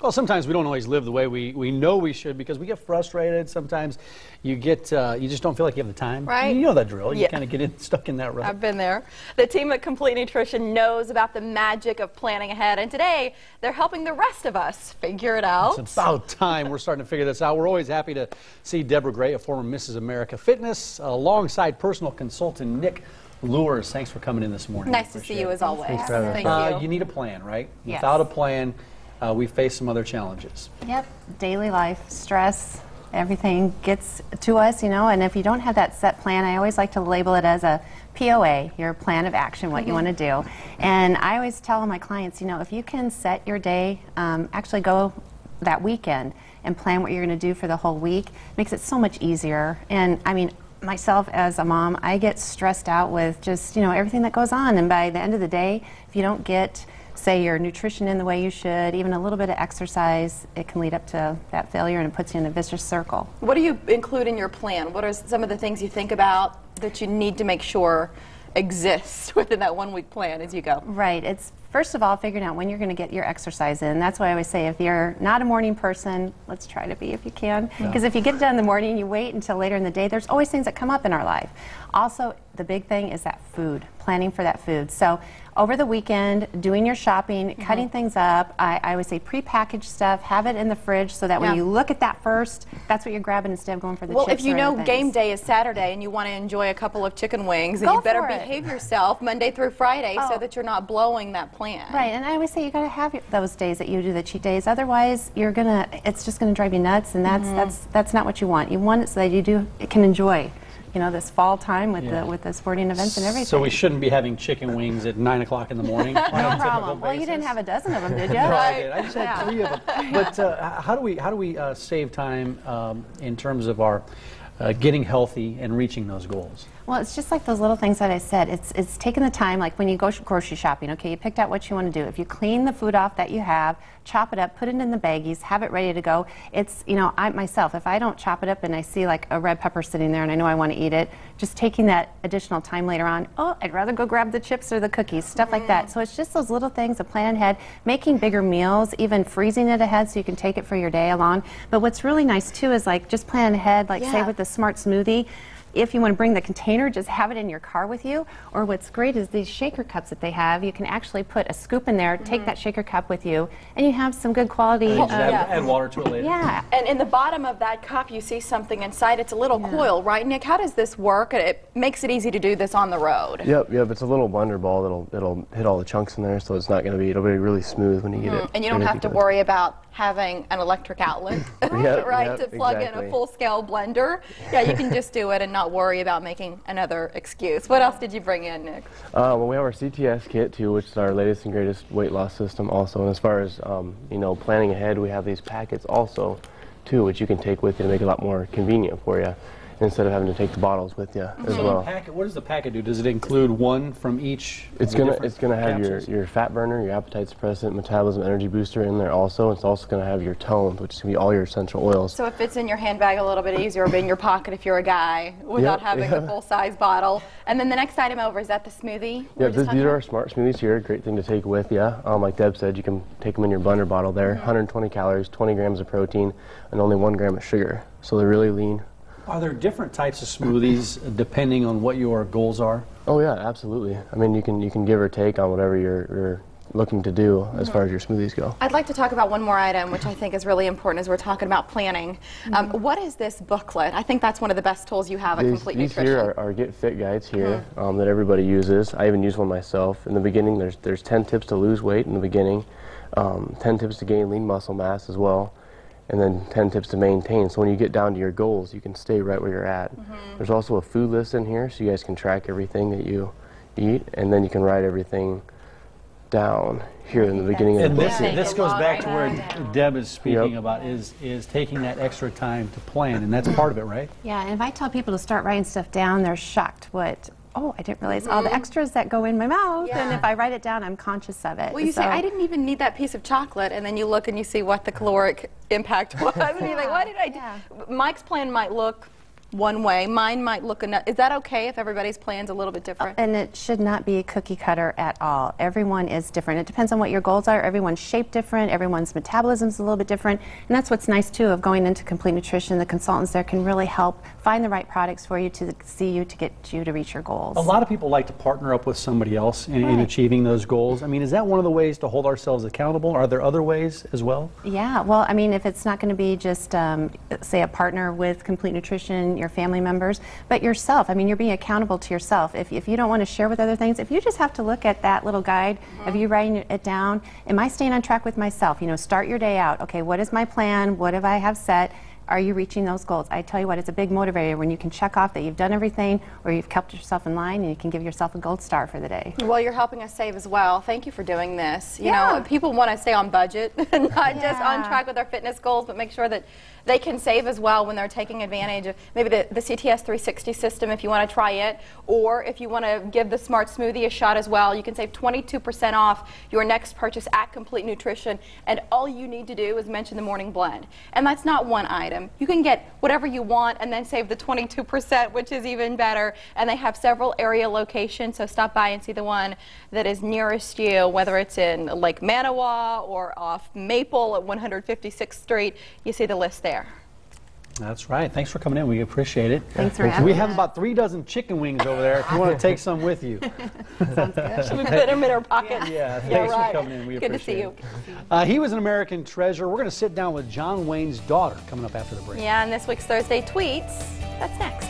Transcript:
Well, sometimes we don't always live the way we know we should because we get frustrated. Sometimes you get you just don't feel like you have the time. Right. You know that drill. You Yeah. kind of get stuck in that rut. I've been there. The team at Complete Nutrition knows about the magic of planning ahead, and today they're helping the rest of us figure it out. It's about time we're starting to figure this out. We're always happy to see Deborah Gray, a former Mrs. America Fitness, alongside personal consultant Nick Luhrs. Thanks for coming in this morning. Nice to see you as always. Thanks for having us. Thank you. You need a plan, right? Yes. Without a plan, we face some other challenges. Yep, daily life, stress, everything gets to us, you know, and if you don't have that set plan, I always like to label it as a POA, your plan of action, what you want to do. And I always tell my clients, you know, if you can set your day, actually go that weekend and plan what you're going to do for the whole week, it makes it so much easier. And I mean, myself as a mom, I get stressed out with just, you know, everything that goes on. And by the end of the day, if you don't get, say, your nutrition in the way you should, even a little bit of exercise, it can lead up to that failure and it puts you in a vicious circle. What do you include in your plan? What are some of the things you think about that you need to make sure exist within that 1 week plan as you go? Right. It's first of all figuring out when you're going to get your exercise in. That's why I always say if you're not a morning person, let's try to be if you can. Because if you get it done in the morning, you wait until later in the day, there's always things that come up in our life. Also, the big thing is that food, planning for that food. So over the weekend, doing your shopping, cutting things up, I always say prepackaged stuff, have it in the fridge so that when you look at that first, that's what you're grabbing instead of going for the chips. Well, if you or know other game things. day is Saturday and you want to enjoy a couple of chicken wings, then Go you better for it. behave yourself Monday through Friday so Oh. that you're not blowing that plan. Right, and I always say you got to have those days that you do the cheat days. Otherwise, it's just going to drive you nuts, and that's not what you want. You want it so that you can enjoy, you know, this fall time with the sporting events and everything. So we shouldn't be having chicken wings at 9 o'clock in the morning. No problem. Well, you didn't have a dozen of them, did you? No, I did. I just had 3 of them. But how do we save time in terms of our getting healthy and reaching those goals? Well, it's just like those little things that I said. It's taking the time, like when you go grocery shopping, okay, you picked out what you want to do. If you clean the food off that you have, chop it up, put it in the baggies, have it ready to go. It's, you know, I myself, if I don't chop it up and I see like a red pepper sitting there and I know I want to eat it, just taking that additional time later on, oh, I'd rather go grab the chips or the cookies, stuff like that. So it's just those little things, a plan ahead, making bigger meals, even freezing it ahead so you can take it for your day along. But what's really nice too is like just plan ahead, like say with the Smart Smoothie. If you want to bring the container, just have it in your car with you. Or what's great is these shaker cups that they have. You can actually put a scoop in there, take that shaker cup with you, and you have some good quality. Add water to it later. Yeah. And in the bottom of that cup, you see something inside. It's a little coil, right, Nick? How does this work? It makes it easy to do this on the road. Yep. It's a little blender ball that'll hit all the chunks in there, so it's not going to be, it'll be really smooth when you get it. And you don't have to worry about having an electric outlet, right, to plug in a full-scale blender. Yeah, you can just do it and not worry about making another excuse. What else did you bring in, Nick? Well, we have our CTS kit too, which is our latest and greatest weight loss system also. And as far as you know, planning ahead, we have these packets also too, which you can take with you to make it a lot more convenient for you, instead of having to take the bottles with you as well. What does the packet do? Does it include one from each? It's gonna have your fat burner, your appetite suppressant, metabolism energy booster in there also. It's also gonna have your tones, which is gonna be all your essential oils. So it fits in your handbag a little bit easier, or in your pocket if you're a guy, without having a full-size bottle. And then the next item over, is that the smoothie? Yeah, these are our Smart Smoothies here. Great thing to take with you. Like Deb said, you can take them in your blender bottle there. 120 calories, 20 grams of protein, and only 1 gram of sugar. So they're really lean. Are there different types of smoothies depending on what your goals are? Oh yeah, absolutely. I mean, you can give or take on whatever you're looking to do as far as your smoothies go. I'd like to talk about one more item, which I think is really important as we're talking about planning. What is this booklet? I think that's one of the best tools you have at Complete Nutrition. These here are Get Fit guides here that everybody uses. I even use one myself. In the beginning, there's 10 tips to lose weight in the beginning, 10 tips to gain lean muscle mass as well, and then 10 tips to maintain. So when you get down to your goals, you can stay right where you're at. There's also a food list in here, so you guys can track everything that you eat, and then you can write everything down here in the beginning of the book. And this goes back to where Deb is speaking about, is taking that extra time to plan, and that's part of it, right? Yeah, and if I tell people to start writing stuff down, they're shocked. Oh, I didn't realize all the extras that go in my mouth, and if I write it down, I'm conscious of it. Well, you say, I didn't even need that piece of chocolate, and then you look and you see what the caloric impact was, and you're like, what did I do? Mike's plan might look one way. Mine might look another. Is that okay if everybody's plan's a little bit different? And it should not be cookie cutter at all. Everyone is different. It depends on what your goals are. Everyone's shaped different. Everyone's metabolism is a little bit different. And that's what's nice too of going into Complete Nutrition. The consultants there can really help find the right products for you to get you to reach your goals. A lot of people like to partner up with somebody else in achieving those goals. I mean, is that one of the ways to hold ourselves accountable? Are there other ways as well? Yeah, well, I mean, if it's not going to be just, say, a partner with Complete Nutrition, your family members, but yourself. I mean, you're being accountable to yourself. If you don't want to share with other things, if you just have to look at that little guide of you writing it down, am I staying on track with myself? You know, start your day out. Okay, what is my plan? What have I have set? Are you reaching those goals? I tell you what, it's a big motivator when you can check off that you've done everything or you've kept yourself in line and you can give yourself a gold star for the day. Well, you're helping us save as well. Thank you for doing this. You know, people want to stay on budget and not just on track with their fitness goals, but make sure that they can save as well when they're taking advantage of maybe the CTS 360 system if you want to try it, or if you want to give the Smart Smoothie a shot as well. You can save 22% off your next purchase at Complete Nutrition, and all you need to do is mention the morning blend. And that's not one item. You can get whatever you want and then save the 22%, which is even better. And they have several area locations, so stop by and see the one that is nearest you, whether it's in Lake Manawa or off Maple at 156th Street. You see the list there. That's right. Thanks for coming in. We appreciate it. Thanks for having us. We have about 3 dozen chicken wings over there if you want to take some with you. Sounds good. Should we put them in our pocket? Yeah, thanks for coming in. We Good appreciate to see you. He was an American treasure. We're going to sit down with John Wayne's daughter coming up after the break. Yeah, and this week's Thursday Tweets, that's next.